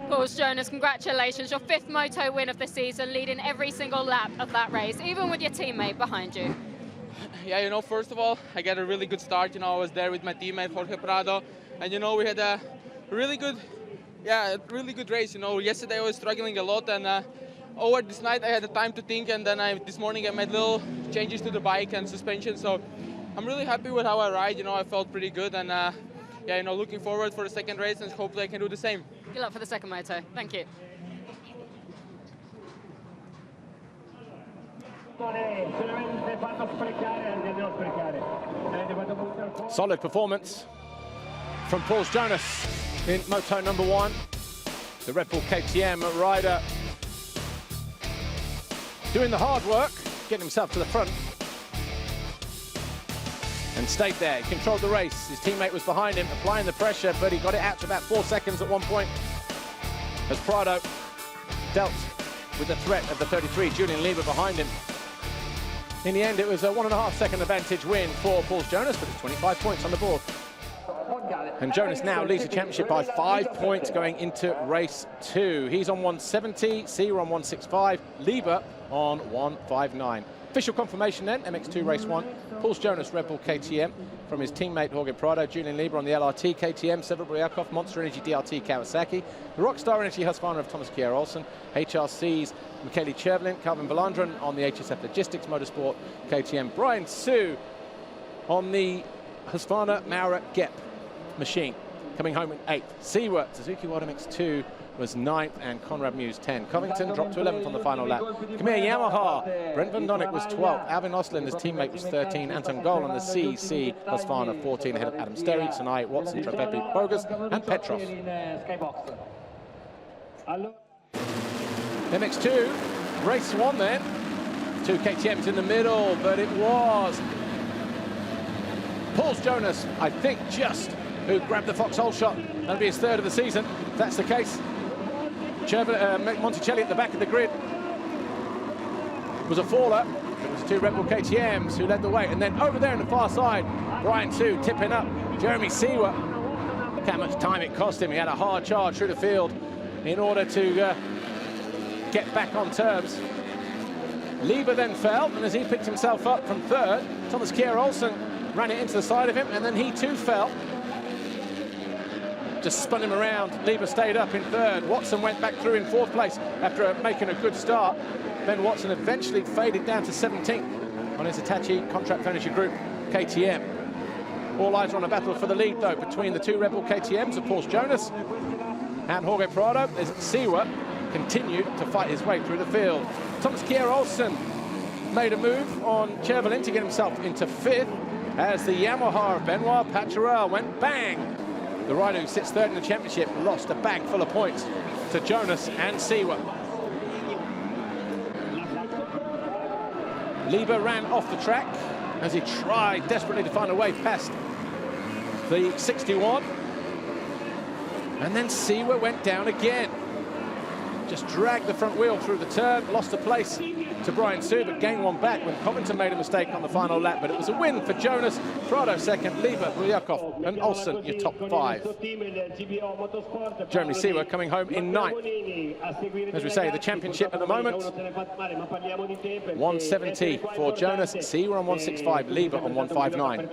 S2: Paul Jonas, congratulations. Your 5th moto win of the season, leading every single lap of that race, even with your teammate behind you.
S6: Yeah, you know, first of all, I got a really good start. You know, I was there with my teammate Jorge Prado, and you know, we had a really good race. You know, yesterday I was struggling a lot, and over this night I had the time to think, and then this morning I made little changes to the bike and suspension. So I'm really happy with how I ride. You know, I felt pretty good, and yeah, you know, looking forward for the second race, and hopefully I can do the same.
S2: Good luck for the second moto. Thank you.
S1: Solid performance from Paul Jonas in moto number 1. The Red Bull KTM rider doing the hard work, getting himself to the front. And stayed there, he controlled the race. His teammate was behind him, applying the pressure, but he got it out to about 4 seconds at one point. As Prado dealt with the threat of the 33, Julian Lieber behind him. In the end, it was a 1.5 second advantage win for Paul Jonas, but it's 25 points on the board. And Jonas now leads the championship by 5 points going into race 2. He's on 170, Seawer on 165, Lieber on 159. Official confirmation then, MX2 race 1. Paul Jonas, Red Bull KTM, from his teammate Jorge Prado. Julian Lieber on the LRT KTM, Severo Bryankov, Monster Energy DRT Kawasaki. The Rockstar Energy Husqvarna of Thomas Kjær Olsen. HRC's Michele Chervelin, Calvin Valandren on the HSF Logistics Motorsport KTM. Brian Sue on the Husqvarna Maurer Gep machine, coming home in 8th. Seawer, Suzuki World MX2 was 9th, and Conrad Muse 10. Covington dropped to 11th on the final lap. Khmer Yamaha, Brent Van Donnick was 12th. Alvin Oslin, his teammate, was 13. Anton Gol on the CC Husqvarna 14, ahead of Adam Sterry, Sanai, Watson, Trepepi, Bogus, and Petrov. MX2, race 1 then. 2 KTMs in the middle, but it was Paul Jonas, I think, just who grabbed the foxhole shot. That'll be his 3rd of the season, if that's the case. Monticelli at the back of the grid was a faller. It was 2 Red Bull KTMs who led the way. And then over there on the far side, Brian Sue tipping up Jeremy Seawer. Look how much time it cost him. He had a hard charge through the field in order to get back on terms. Lieber then fell, and as he picked himself up from 3rd, Thomas Kjær Olsen ran it into the side of him, and then he too fell. Just spun him around. Lieber stayed up in 3rd. Watson went back through in 4th place after making a good start. Ben Watson eventually faded down to 17th on his Hitachi Contract Furniture Group KTM. All eyes are on a battle for the lead, though, between the 2 Red Bull KTMs of Paul Jonas and Jorge Prado, as Seawer continued to fight his way through the field. Thomas Kjær Olsen made a move on Chervelin to get himself into 5th, as the Yamaha of Benoit Paturel went bang. The rider who sits 3rd in the championship lost a bag full of points to Jonas and Seawer. Lieber ran off the track as he tried desperately to find a way past the 61. And then Seawer went down again. Just dragged the front wheel through the turn, lost the place to Brian Sue, but gained 1 back when Covington made a mistake on the final lap. But it was a win for Jonas, Prado 2nd, Lieber, Bryankov, and Olsen, your top 5. Jeremy Seawer coming home in 9th. As we say, the championship at the moment, 170 for Jonas, Seawer on 165, Lieber on 159.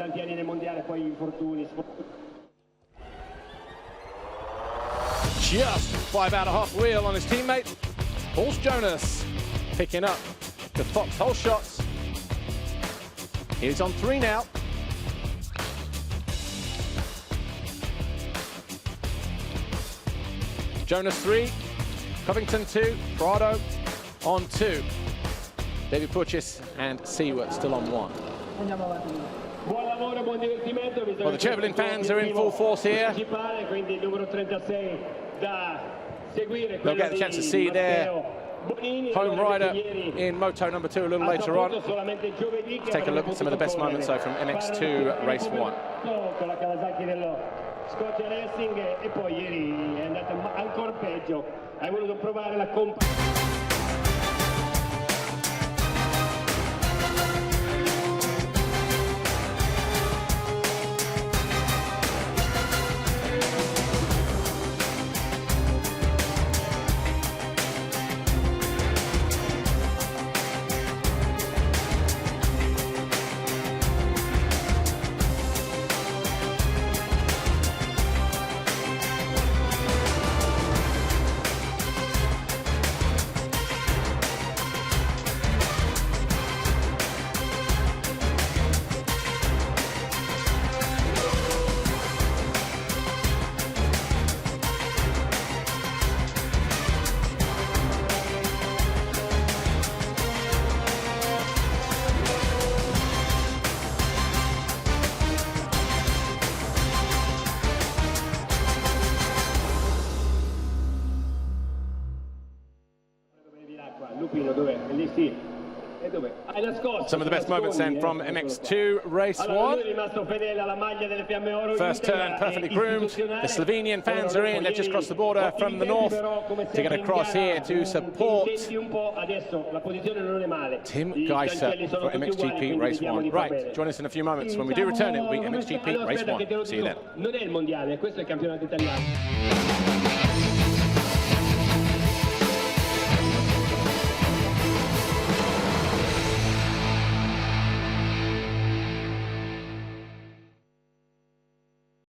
S1: Just 5.5 wheel on his teammate. Paul Jonas picking up the foxhole shots. He's on 3 now. Jonas 3, Covington 2, Prado on 2. David Puchis and Seawer still on 1. Well, the Chervelin fans are in full force here. They'll get the chance to see their home rider in moto number 2 a little later on. Let's take a look at some of the best moments though from MX2 race 1.
S5: Scoccia Racing e poi ieri è andata ancora peggio. Hai voluto provare la compagnia. Lupino dov'è? Lì sì. E dov'è? Hai nascosto.
S1: Some of the best moments then from MX2 race one. First turn perfectly groomed. The Slovenian fans are in. They've just crossed the border from the north to get across here to support Tim Geiser for MXGP race one. Right, join us in a few moments. When we do return, it will be MXGP race one. See you then.
S5: Non è il mondiale, questo è il campionato italiano.